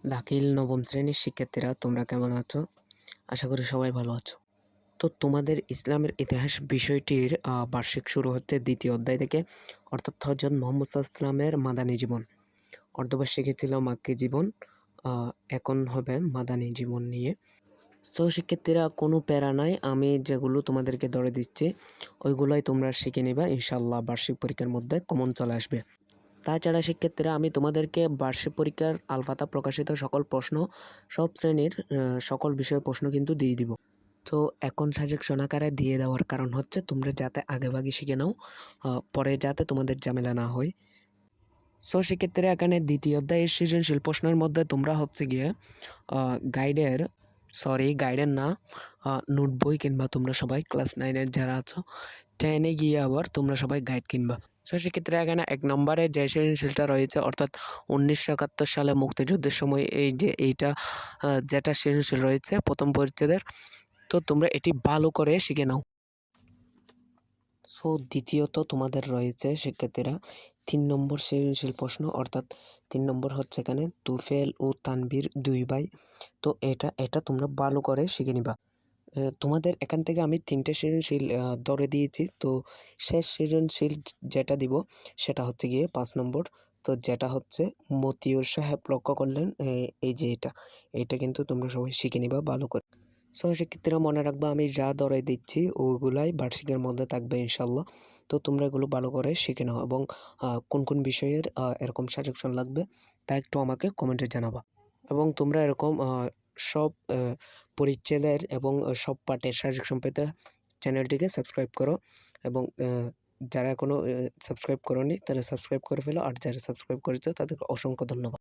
দাখিল নবম শ্রেণীর শিক্ষার্থীরা তোমরা কেমন আছো? আশা করি সবাই ভালো আছো। তো তোমাদের ইসলামের ইতিহাস বিষয়টির বার্ষিক শুরু হচ্ছে দ্বিতীয় অধ্যায় থেকে, অর্থাৎ হযরত মুহাম্মদ সাল্লাল্লাহু আলাইহি ওয়াসাল্লামের মাদানী জীবন। অর্ধবার্ষিকী ছিল মাক্কী জীবন, এখন হবে মাদানী জীবন নিয়ে। তো শিক্ষার্থীরা কোনো প্যারা নাই, আমি যেগুলো তোমাদেরকে ধরে দিচ্ছি ওইগুলোই তোমরা শিখে নিবা, ইনশাআল্লাহ বার্ষিক পরীক্ষার মধ্যে কমন চলে আসবে। তাছাড়া শিক্ষার্থীরা আমি তোমাদেরকে বার্ষিক পরীক্ষার আলফাতা প্রকাশিত সকল প্রশ্ন, সব শ্রেণীর সকল বিষয়ের প্রশ্ন কিন্তু দিয়ে দিব। তো এখন সাজেকশন আকারে দিয়ে দেওয়ার কারণ হচ্ছে তোমরা যাতে আগেভাগে শিখে নাও, পরে যাতে তোমাদের ঝামেলা না হয়। সো শিক্ষার্থীরা এখানে দ্বিতীয় অধ্যায়ের সৃজনশীল প্রশ্নের মধ্যে তোমরা হচ্ছে গিয়ে গাইডের না, নোট বই কিনবা। তোমরা সবাই ক্লাস 9-এর যারা আছো, 10-এ গিয়ে আবার তোমরা সবাই গাইড কিনবা। সো সেক্ষেত্রে এখানে 1 নম্বরে যে সৃজনশীলটা রয়েছে, অর্থাৎ 1971 সালে মুক্তিযুদ্ধের সময় এইটা যেটা সৃজনশীল রয়েছে প্রথম পরিচ্ছেদের, তো তোমরা এটি ভালো করে শিখে নাও। সো দ্বিতীয়ত তোমাদের রয়েছে শিক্ষার্থীরা 3 নম্বর সৃজনশীল প্রশ্ন, অর্থাৎ 3 নম্বর হচ্ছে এখানে তুফেল ও তানভীর 2 ভাই। তো এটা তোমরা ভালো করে শিখে নিবা। তোমাদের এখান থেকে আমি 3টে সৃজনশীল ধরে দিয়েছি। তো শেষ সৃজনশীল যেটা দিব সেটা হচ্ছে গিয়ে 5 নম্বর। তো যেটা হচ্ছে মতিউর সাহেব লক্ষ্য করলেন, এই যে এটা কিন্তু তোমরা সবাই শিখে নিবা ভালো করে। সো শিক্ষার্থীরা মনে রাখবা, আমি যা ধরে দিচ্ছি ওইগুলাই বার্ষিকের মধ্যে থাকবে ইনশাল্লাহ। তো তোমরা এগুলো ভালো করে শিখে নাও, এবং কোন কোন বিষয়ের এরকম সাজেশন লাগবে তা একটু আমাকে কমেন্টে জানাবা। এবং তোমরা এরকম সব পরিচ্ছেদের এবং সব পাঠের সাজেশন পেতে চ্যানেলটিকে সাবস্ক্রাইব করো, এবং যারা এখনও সাবস্ক্রাইব করোনি তারা সাবস্ক্রাইব করে ফেলো, আর যারা সাবস্ক্রাইব করেছো তাদেরকে অসংখ্য ধন্যবাদ।